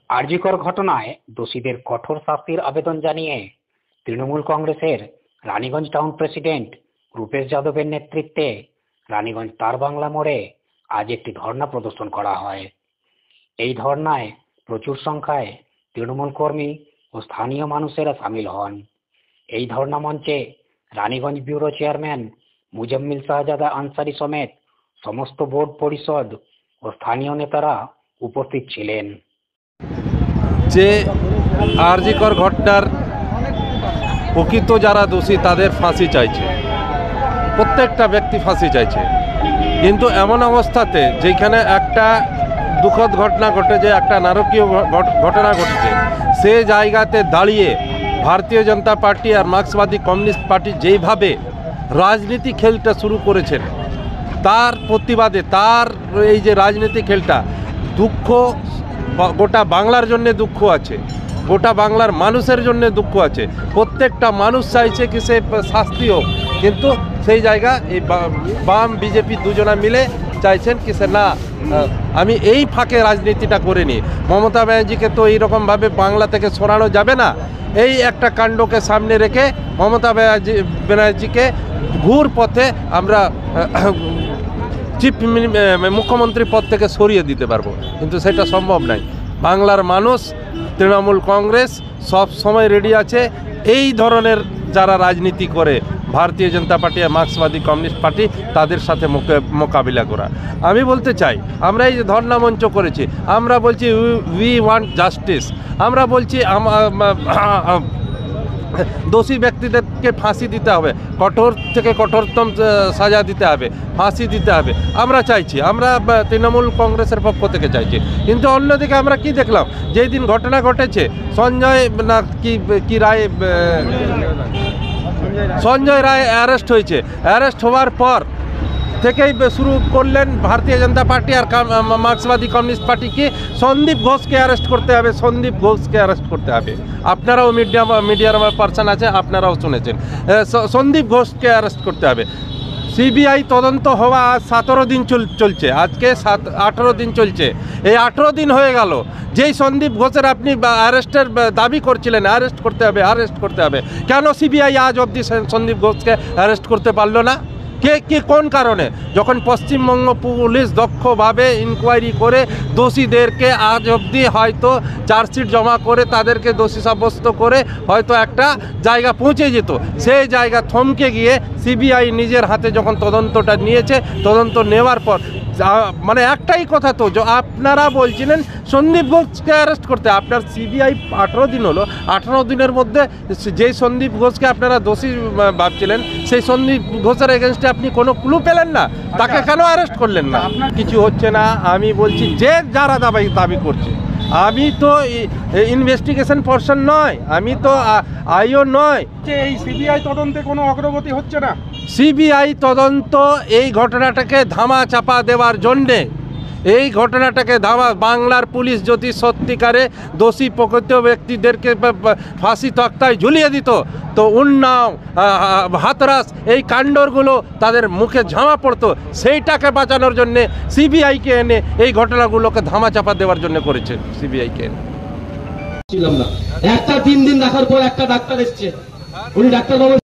আরজিকর ঘটনায় দোষীদের কঠোর শাস্তির আবেদন জানিয়ে তৃণমূল কংগ্রেসের রানীগঞ্জ টাউন প্রেসিডেন্ট রূপেশ যাদবের নেতৃত্বে রানীগঞ্জ তার বাংলা মোড়ে আজ একটি ধর্ণা প্রদর্শন করা হয়। এই ধর্ণায় প্রচুর সংখ্যায় তৃণমূল কর্মী ও স্থানীয় মানুষেরা সামিল হন। এই ধর্ণা মঞ্চে রানীগঞ্জ ব্যুরো চেয়ারম্যান মুজাম্মিল শাহজাদা আনসারি সমেত সমস্ত বোর্ড পরিষদ ও স্থানীয় নেতারা উপস্থিত ছিলেন। যে আরজিকর ঘটনার প্রকৃত যারা দোষী তাদের ফাঁসি চাইছে, প্রত্যেকটা ব্যক্তি ফাঁসি চাইছে, কিন্তু এমন অবস্থাতে যেখানে একটা দুঃখদ ঘটনা ঘটেছে, একটা নারকীয় ঘটনা ঘটেছে, সে জায়গাতে দাঁড়িয়ে ভারতীয় জনতা পার্টি আর মার্ক্সবাদী কমিউনিস্ট পার্টি যেইভাবে রাজনীতি খেলটা শুরু করেছেন, তার প্রতিবাদে তার এই যে রাজনীতি খেলটা, দুঃখ গোটা বাংলার জন্য দুঃখ আছে, গোটা বাংলার মানুষের জন্য দুঃখ আছে। প্রত্যেকটা মানুষ চাইছে কি সে শাস্তি হোক, কিন্তু সেই জায়গা এই বাম বিজেপি দুজনা মিলে চাইছেন কি সে না, আমি এই ফাঁকে রাজনীতিটা করে নিই। মমতা ব্যানার্জিকে তো এইরকমভাবে বাংলা থেকে সরানো যাবে না। এই একটা কাণ্ডকে সামনে রেখে মমতা ব্যানার্জিকে ঘুর পথে আমরা চিফ মুখ্যমন্ত্রী পদ থেকে সরিয়ে দিতে পারবো, কিন্তু সেটা সম্ভব নয়। বাংলার মানুষ, তৃণমূল কংগ্রেস সব সময় রেডি আছে এই ধরনের যারা রাজনীতি করে, ভারতীয় জনতা পার্টি আর মার্ক্সবাদী কমিউনিস্ট পার্টি, তাদের সাথে মোকাবিলা করা। আমি বলতে চাই, আমরা এই যে ধর্ণা মঞ্চ করেছি, আমরা বলছি উই ওয়ান্ট জাস্টিস। আমরা বলছি দোষী ব্যক্তিদেরকে ফাঁসি দিতে হবে, কঠোর থেকে কঠোরতম সাজা দিতে হবে, ফাঁসি দিতে হবে। আমরা চাইছি, আমরা তৃণমূল কংগ্রেসের পক্ষ থেকে চাইছি। কিন্তু অন্যদিকে আমরা কি দেখলাম, যেই দিন ঘটনা ঘটেছে সঞ্জয় রায় অ্যারেস্ট হয়েছে, অ্যারেস্ট হওয়ার পর থেকেই শুরু করলেন ভারতীয় জনতা পার্টি আর মার্ক্সবাদী কমিউনিস্ট পার্টিকে সন্দীপ ঘোষকে অ্যারেস্ট করতে হবে, সন্দীপ ঘোষকে অ্যারেস্ট করতে হবে। আপনারাও মিডিয়ার পার্সন আছে, আপনারাও শুনেছেন, সন্দীপ ঘোষকে অ্যারেস্ট করতে হবে। সিবিআই তদন্ত হওয়া 17 দিন চলছে, আজকে 18 দিন চলছে। এই 18 দিন হয়ে গেল, যেই সন্দীপ ঘোষের আপনি অ্যারেস্টের দাবি করছিলেন, অ্যারেস্ট করতে হবে, অ্যারেস্ট করতে হবে, কেন সিবিআই আজ অবধি সন্দীপ ঘোষকে অ্যারেস্ট করতে পারলো না? কোন কারণে? যখন পশ্চিমবঙ্গ পুলিশ দক্ষভাবে ইনকোয়ারি করে দোষীদেরকে আজ অবধি হয়তো চার্জশিট জমা করে তাদেরকে দোষী সাব্যস্ত করে হয়তো একটা জায়গা পৌঁছে যেত, সেই জায়গা থমকে গিয়ে সিবিআই নিজের হাতে যখন তদন্তটা নিয়েছে, তদন্ত নেওয়ার পর মানে একটাই কথা তো, যে আপনারা বলছিলেন সন্দীপ ঘোষকে অ্যারেস্ট করতে, আপনার সিবিআই 18 দিন হলো, 18 দিনের মধ্যে যেই সন্দীপ ঘোষকে আপনারা দোষী ভাবছিলেন, সেই সন্দীপ ঘোষের এগেনস্টে আপনি কোনো ক্লু পেলেন না, তাকে কেন অ্যারেস্ট করলেন না? কিছু হচ্ছে না। আমি বলছি যে যারা দাবি করছে, আমি তো ইনভেস্টিগেশন পারসন নয়, আমি তো আইও নয়। এই সিবিআই তদন্তে কোনো অগ্রগতি হচ্ছে না। সিবিআই তদন্ত এই ঘটনাটাকে ধামা চাপা দেওয়ার জন্যে, এই ঘটনাটাকে বাংলার পুলিশ যদি সত্যিকারে দোষী প্রকৃত ব্যক্তিদেরকে ফাঁসি তক্তায় ঝুলিয়ে দিত, তো উন্নাও হাতরাস এই কাণ্ডগুলো তাদের মুখে ঝামা পড়তো। সেইটাকে বাঁচানোর জন্যে সিবিআইকে এনে এই ঘটনাগুলোকে ধামা চাপা দেওয়ার জন্য করেছে সিবিআইকে এনে। একটা 3 দিন দেখার পর একটা ডাক্তার এসছে, উনি ডাক্তারবাবু